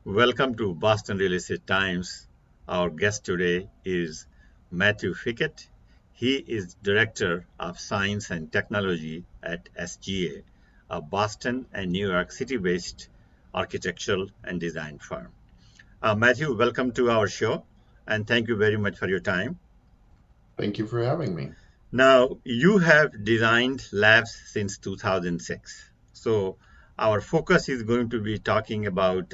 Welcome to Boston Real Estate Times. Our guest today is Matthew Fickett. He is Director of Science and Technology at SGA, a Boston and New York City-based architectural and design firm. Matthew, welcome to our show, and thank you very much for your time. Thank you for having me. Now, you have designed labs since 2006. So, our focus is going to be talking about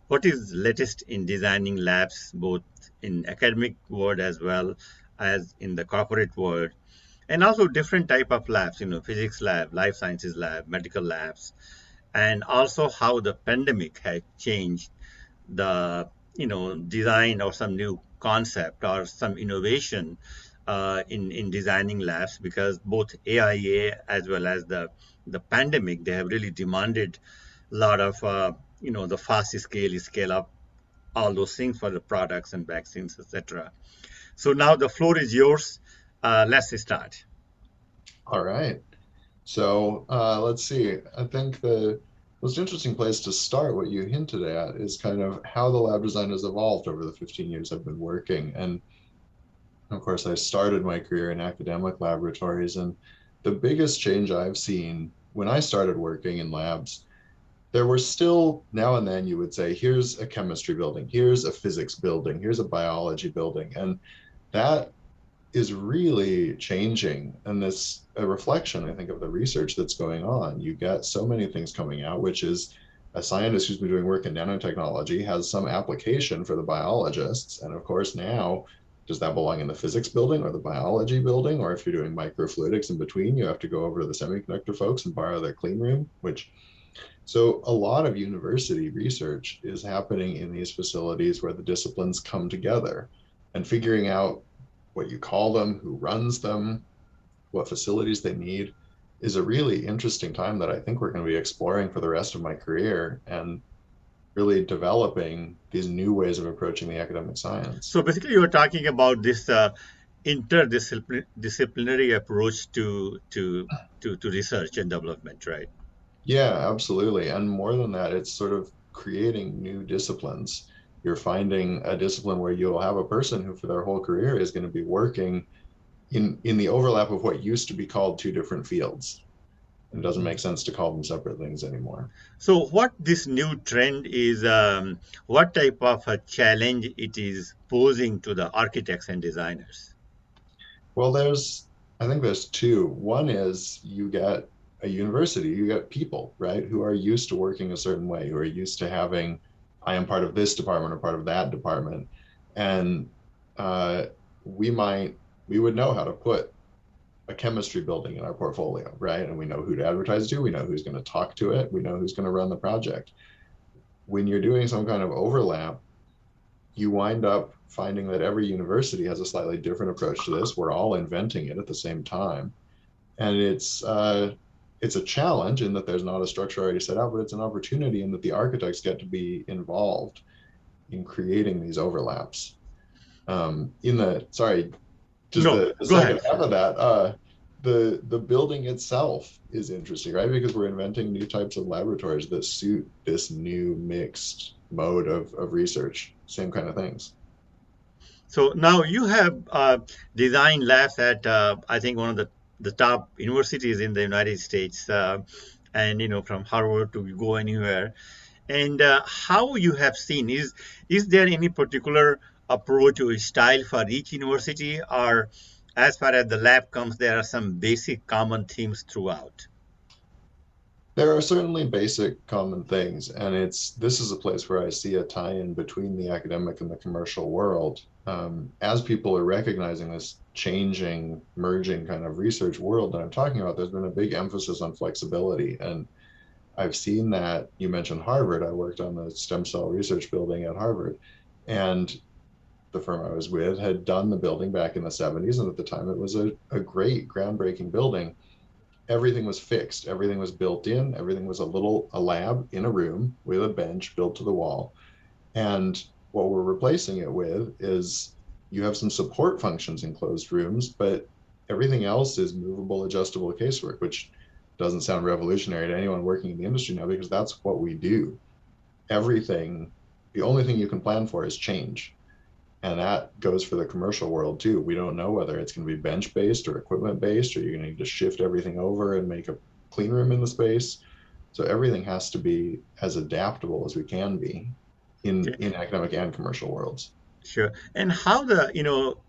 what is latest in designing labs, both in academic world as well as in the corporate world, and also different type of labs, physics lab, life sciences lab, medical labs, and also how the pandemic has changed the design or some new concept or some innovation in designing labs, because both AIA as well as the pandemic, they have really demanded a lot of the fast scale up, all those things for the products and vaccines, etc. So now the floor is yours. Let's start. All right. So let's see. I think the most interesting place to start, what you hinted at, is kind of how the lab design has evolved over the 15 years I've been working. And of course, I started my career in academic laboratories. And the biggest change I've seen when I started working in labs, there were still now and then you would say, here's a chemistry building, here's a physics building, here's a biology building. And that is really changing, and this a reflection, I think, of the research that's going on. You get so many things coming out, which is a scientist who's been doing work in nanotechnology has some application for the biologists, and of course now, does that belong in the physics building or the biology building? Or if you're doing microfluidics in between, you have to go over to the semiconductor folks and borrow their clean room, which so a lot of university research is happening in these facilities where the disciplines come together, and figuring out what you call them, who runs them, what facilities they need is a really interesting time that I think we're going to be exploring for the rest of my career, and really developing these new ways of approaching the academic science. So basically, you're talking about this interdisciplinary approach to research and development, right? Yeah, absolutely. And more than that, it's sort of creating new disciplines. You're finding a discipline where you'll have a person who for their whole career is going to be working in the overlap of what used to be called two different fields. It doesn't make sense to call them separate things anymore. So, what this new trend is, what type of a challenge it is posing to the architects and designers? Well, I think there's two. One is you get a university, you get people, right, who are used to working a certain way, who are used to having, I am part of this department or part of that department. And uh, we might, we would know how to put a chemistry building in our portfolio, right? And we know who to advertise to, we know who's going to talk to it, we know who's going to run the project. When you're doing some kind of overlap, you wind up finding that every university has a slightly different approach to this. We're all inventing it at the same time, and it's a challenge in that there's not a structure already set out, but it's an opportunity in that the architects get to be involved in creating these overlaps. In the sorry, just No, the go second ahead. half of that, the building itself is interesting, right? Because we're inventing new types of laboratories that suit this new mixed mode of research. Same kind of things. So now you have designed labs at, I think, one of the top universities in the United States, and from Harvard to go anywhere. And how you have seen, is there any particular approach or style for each university, or as far as the lab comes, there are some basic common themes throughout? There are certainly basic common things, and this is a place where I see a tie-in between the academic and the commercial world. As people are recognizing this changing, merging kind of research world that I'm talking about, there's been a big emphasis on flexibility, and I've seen that. You mentioned Harvard. I worked on the stem cell research building at Harvard, and the firm I was with had done the building back in the 70s, and at the time it was a great groundbreaking building. Everything was fixed, everything was built in, everything was a lab in a room with a bench built to the wall. And what we're replacing it with is you have some support functions in closed rooms, but everything else is movable, adjustable casework, which doesn't sound revolutionary to anyone working in the industry now, because that's what we do. Everything the only thing you can plan for is change. And that goes for the commercial world too. We don't know whether it's going to be bench based or equipment based, or you're going to need to shift everything over and make a clean room in the space. So everything has to be as adaptable as we can be in academic and commercial worlds. Sure. And how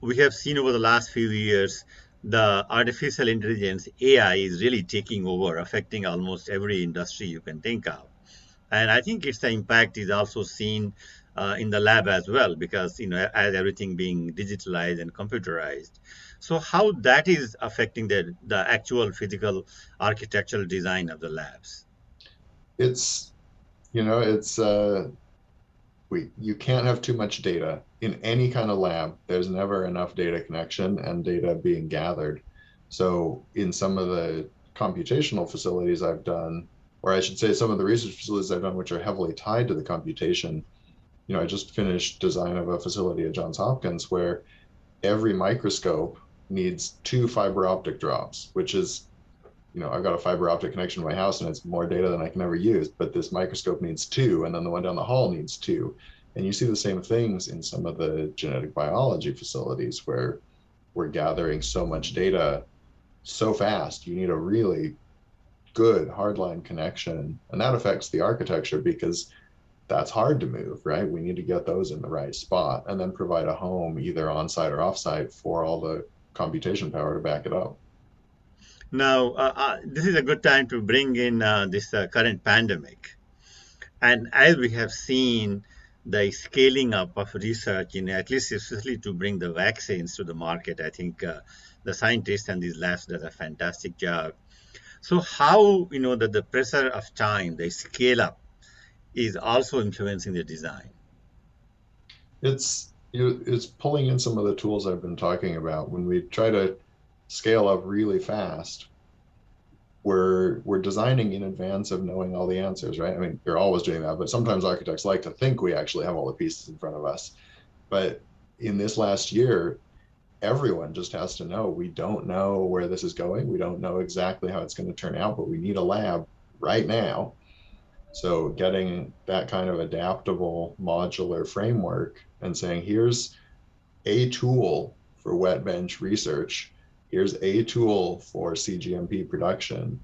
we have seen over the last few years, the artificial intelligence, AI, is really taking over, affecting almost every industry you can think of. And I think its impact is also seen in the lab as well, because, as everything being digitalized and computerized. So how that is affecting the actual physical architectural design of the labs? It's, it's you can't have too much data in any kind of lab. There's never enough data connection and data being gathered. So in some of the computational facilities I've done, or I should say some of the research facilities I've done, which are heavily tied to the computation, I just finished design of a facility at Johns Hopkins where every microscope needs two fiber optic drops, which is, I've got a fiber optic connection to my house and it's more data than I can ever use, but this microscope needs two, and then the one down the hall needs two. And you see the same things in some of the genetic biology facilities where we're gathering so much data so fast. You need a really good hardline connection, and that affects the architecture because that's hard to move, right? We need to get those in the right spot and then provide a home either on site or off site for all the computation power to back it up. Now, this is a good time to bring in this current pandemic. And as we have seen the scaling up of research, at least especially to bring the vaccines to the market, I think the scientists and these labs did a fantastic job. So how, that the pressure of time, the scale up, is also influencing the design? It's pulling in some of the tools I've been talking about. When we try to scale up really fast, we're designing in advance of knowing all the answers, right? I mean, you're always doing that, but sometimes architects like to think we actually have all the pieces in front of us. But in this last year, everyone just has to know we don't know where this is going. We don't know exactly how it's going to turn out, but we need a lab right now. So getting that kind of adaptable modular framework and saying, here's a tool for wet bench research, here's a tool for CGMP production,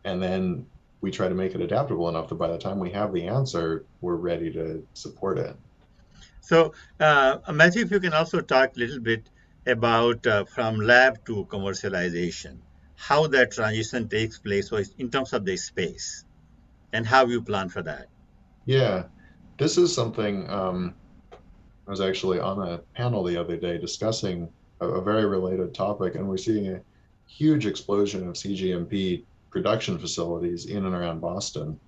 and then we try to make it adaptable enough that by the time we have the answer, we're ready to support it. So, Matthew, if you can also talk a little bit about from lab to commercialization, how that transition takes place so in terms of the space and how you plan for that. Yeah, this is something I was actually on a panel the other day discussing a very related topic, and we're seeing a huge explosion of CGMP production facilities in and around Boston.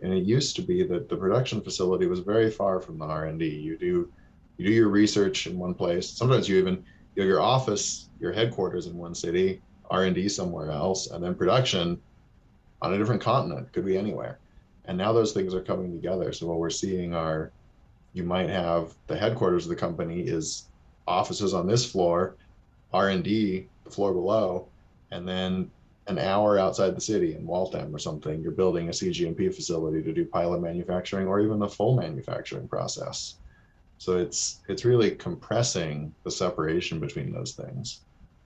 And it used to be that the production facility was very far from the R&D. You do your research in one place. Sometimes you have your office, your headquarters in one city, R&D somewhere else, and then production on a different continent, could be anywhere. And now those things are coming together. So what we're seeing are, you might have the headquarters of the company is offices on this floor, R&D the floor below, and then an hour outside the city in Waltham or something, you're building a CGMP facility to do pilot manufacturing or even the full manufacturing process. So it's really compressing the separation between those things.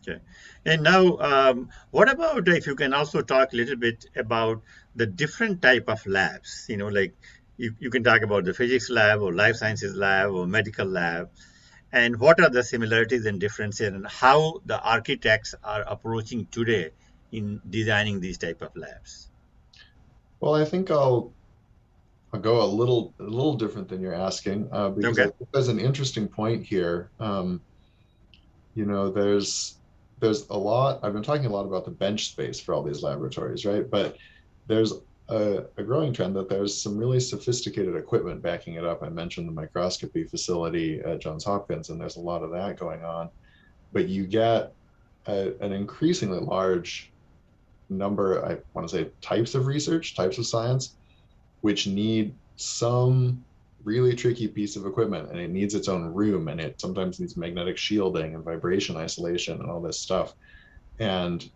Okay. And now, what about if you can also talk a little bit about the different type of labs? Like you can talk about the physics lab or life sciences lab or medical lab, and what are the similarities and differences, and how the architects are approaching today in designing these type of labs. Well, I think I'll go a little different than you're asking because I Okay. think there's an interesting point here. There's a lot. I've been talking a lot about the bench space for all these laboratories, right? But there's a growing trend that there's some really sophisticated equipment backing it up. I mentioned the microscopy facility at Johns Hopkins, and there's a lot of that going on. But you get an increasingly large number, I want to say, types of research, types of science, which need some really tricky piece of equipment, and it needs its own room, and it sometimes needs magnetic shielding and vibration isolation and all this stuff. And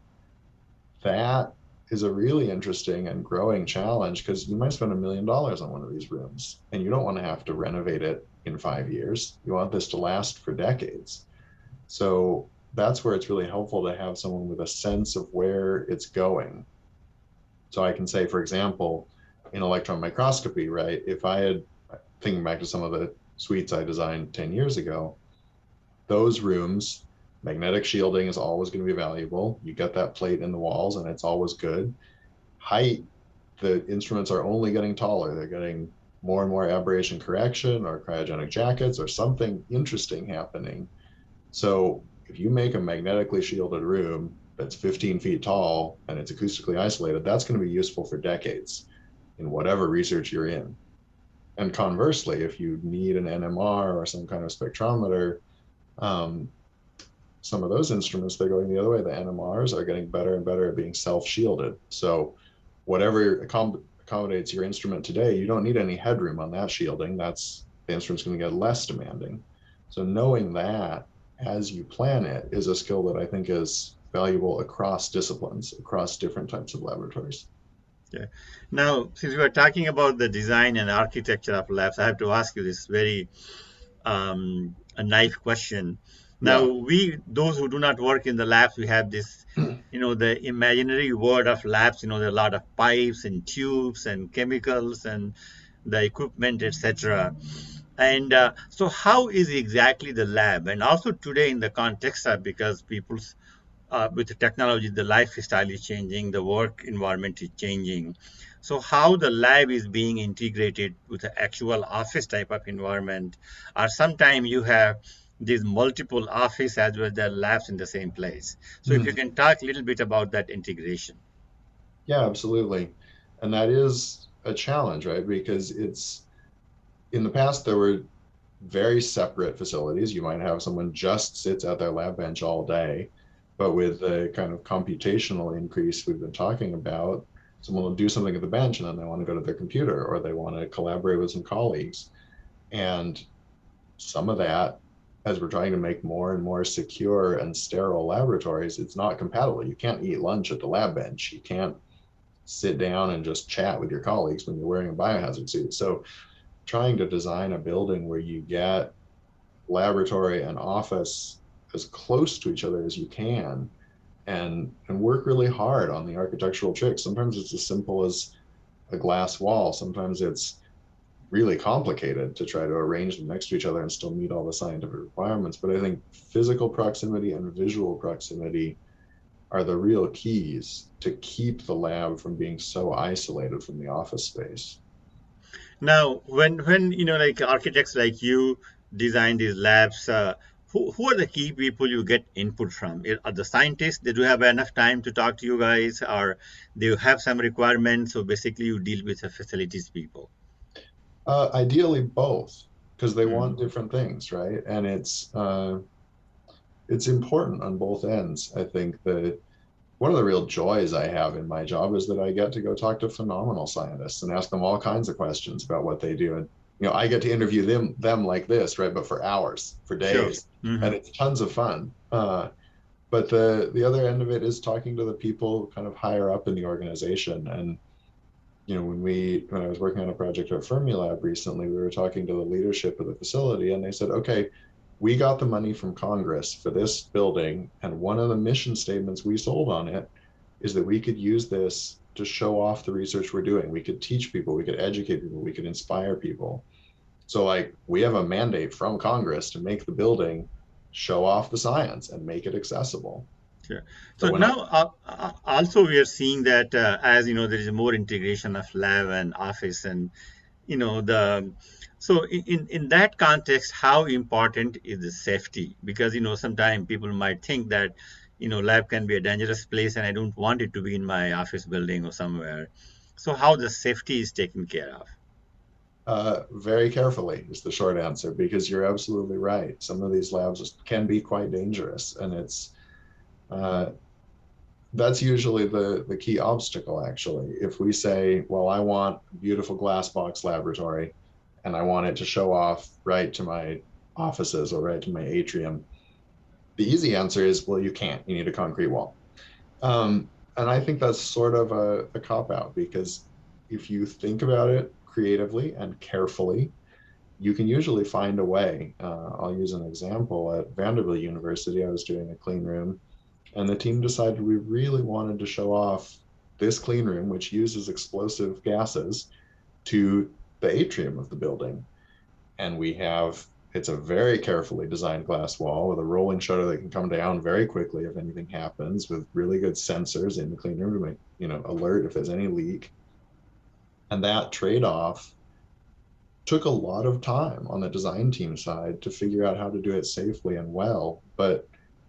that is a really interesting and growing challenge because you might spend $1 million on one of these rooms and you don't want to have to renovate it in 5 years. You want this to last for decades. So that's where it's really helpful to have someone with a sense of where it's going. So I can say, for example, in electron microscopy, right? If I had, thinking back to some of the suites I designed 10 years ago, those rooms, magnetic shielding is always going to be valuable. You get that plate in the walls and it's always good. Height, the instruments are only getting taller. They're getting more and more aberration correction or cryogenic jackets or something interesting happening. So if you make a magnetically shielded room that's 15 feet tall and it's acoustically isolated, that's going to be useful for decades in whatever research you're in. And conversely, if you need an NMR or some kind of spectrometer, um, some of those instruments, they're going the other way. The NMRs are getting better and better at being self-shielded. So whatever accommodates your instrument today, you don't need any headroom on that shielding. That's, the instrument's going to get less demanding. So knowing that as you plan it is a skill that I think is valuable across disciplines, across different types of laboratories. Yeah. Now, since we are talking about the design and architecture of labs, I have to ask you this very a naive question. Now, Yeah. we, those who do not work in the labs, we have this, the imaginary world of labs. There are a lot of pipes and tubes and chemicals and the equipment, etc. And so, how is exactly the lab? And also today, in the context of, because people's with the technology, the lifestyle is changing, the work environment is changing. So how the lab is being integrated with the actual office type of environment, or sometimes you have these multiple office as well as labs in the same place. So if you can talk a little bit about that integration. Yeah, absolutely. And that is a challenge, right? Because it's, in the past, there were very separate facilities. You might have someone just sits at their lab bench all day, but with the kind of computational increase we've been talking about, someone will do something at the bench and then they want to go to their computer or they want to collaborate with some colleagues. And some of that, as we're trying to make more and more secure and sterile laboratories, it's not compatible. You can't eat lunch at the lab bench. You can't sit down and just chat with your colleagues when you're wearing a biohazard suit. So trying to design a building where you get laboratory and office as close to each other as you can and work really hard on the architectural tricks. Sometimes it's as simple as a glass wall. Sometimes it's really complicated to try to arrange them next to each other and still meet all the scientific requirements. But I think physical proximity and visual proximity are the real keys to keep the lab from being so isolated from the office space. Now, when like architects like you design these labs, who are the key people you get input from? Are the scientists? They do have enough time to talk to you guys, or they have some requirements? So basically, you deal with the facilities people. Ideally, both, because they want Hmm. different things, right? And it's important on both ends. I think that one of the real joys I have in my job is that I get to go talk to phenomenal scientists and ask them all kinds of questions about what they do. And I get to interview them like this, right? But for hours, for Sure. days, and Hmm. it's tons of fun. But the other end of it is talking to the people kind of higher up in the organization. And when I was working on a project at Fermilab recently, we were talking to the leadership of the facility, and they said, okay, we got the money from Congress for this building, and one of the mission statements we sold on it is that we could use this to show off the research we're doing. We could teach people, we could educate people, we could inspire people. So like we have a mandate from Congress to make the building show off the science and make it accessible. Sure. So So when I now, also we are seeing that as there is more integration of lab and office, and the so in that context, how important is the safety? Because sometimes people might think that lab can be a dangerous place, and I don't want it to be in my office building or somewhere. So how the safety is taken care of? very carefully is the short answer, because you're absolutely right. Some of these labs can be quite dangerous, and uh, that's usually the key obstacle. Actually, if we say, well, I want a beautiful glass box laboratory and I want it to show off right to my offices or right to my atrium, the easy answer is, well, you can't. You need a concrete wall. And I think that's sort of a cop out because if you think about it creatively and carefully, you can usually find a way. I'll use an example. At Vanderbilt University, I was doing a clean room, and the team decided we really wanted to show off this clean room, which uses explosive gases, to the atrium of the building. And we have it's a very carefully designed glass wall with a rolling shutter that can come down very quickly if anything happens, with really good sensors in the clean room to make, alert if there's any leak. And that trade-off took a lot of time on the design team side to figure out how to do it safely and well. But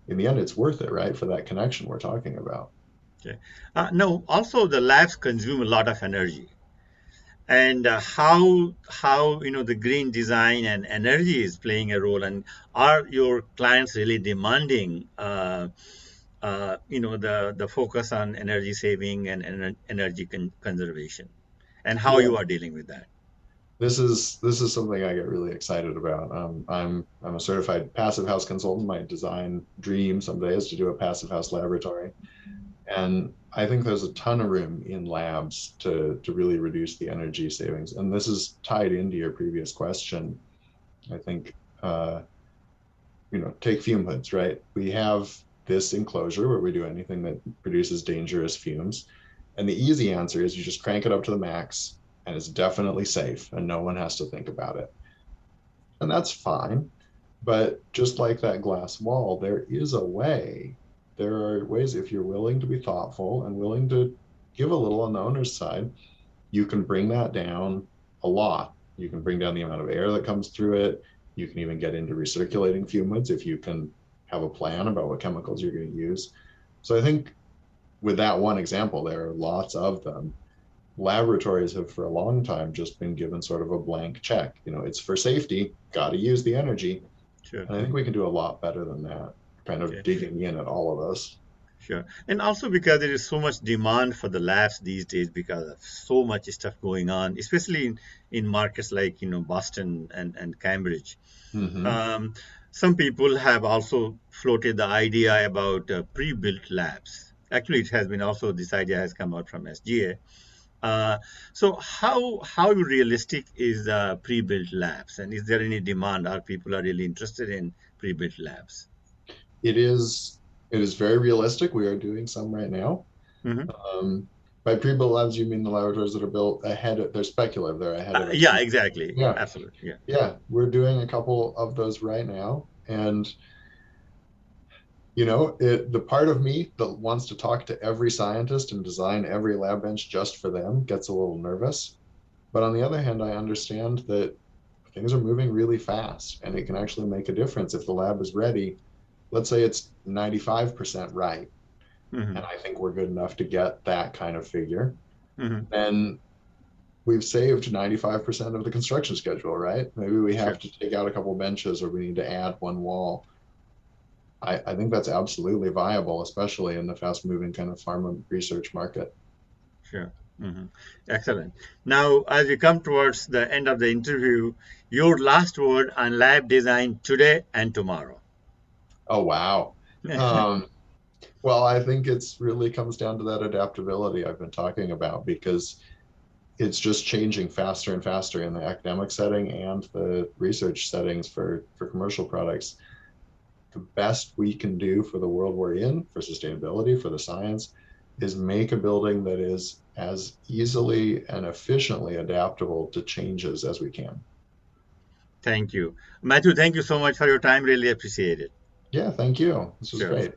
in the end, it's worth it, right? For that connection we're talking about. Okay. No, also the labs consume a lot of energy. And how the green design and energy is playing a role, and are your clients really demanding the focus on energy saving and energy conservation, and how Yeah, you are dealing with that? this is something I get really excited about. I'm a certified passive house consultant. My design dream someday is to do a passive house laboratory. And I think there's a ton of room in labs to really reduce the energy savings. And this is tied into your previous question. I think, take fume hoods, right? We have this enclosure where we do anything that produces dangerous fumes. And the easy answer is you just crank it up to the max and it's definitely safe and no one has to think about it. And that's fine. But just like that glass wall, there is a way. There are ways, if you're willing to be thoughtful and willing to give a little on the owner's side, you can bring that down a lot. You can bring down the amount of air that comes through it. You can even get into recirculating fume hoods if you can have a plan about what chemicals you're going to use. So I think with that one example, there are lots of them. Laboratories have for a long time just been given sort of a blank check. It's for safety, got to use the energy. Sure. And I think we can do a lot better than that, kind of Okay. digging in at all of us. Sure. And also because there is so much demand for the labs these days because of so much stuff going on, especially in markets like, Boston and Cambridge. Mm-hmm. Um, some people have also floated the idea about pre-built labs. Actually, it has been also, this idea has come out from SGA. So how realistic is pre-built labs, and is there any demand? Are people are really interested in pre-built labs? It is very realistic. We are doing some right now. Hmm. Um, by pre-built labs, you mean the laboratories that are built ahead of, they're speculative, they're ahead of Yeah, experience. exactly. Yeah, Absolutely. Yeah. yeah, we're doing a couple of those right now. And the part of me that wants to talk to every scientist and design every lab bench just for them gets a little nervous. But on the other hand, I understand that things are moving really fast and it can actually make a difference if the lab is ready. Let's say it's 95% right. And Hmm. I think we're good enough to get that kind of figure. Hmm. Then we've saved 95% of the construction schedule, right? Maybe we Sure. have to take out a couple benches or we need to add one wall. I think that's absolutely viable, especially in the fast moving kind of pharma research market. Sure. Hmm. Excellent. Now, as we come towards the end of the interview, your last word on lab design today and tomorrow. Oh, wow. Um, well, I think it's really comes down to that adaptability I've been talking about because it's just changing faster and faster in the academic setting and the research settings for commercial products. The best we can do for the world we're in, for sustainability, for the science, is make a building that is as easily and efficiently adaptable to changes as we can. Thank you. Matthew, thank you so much for your time. Really appreciate it. Yeah, thank you. This was Sure. great.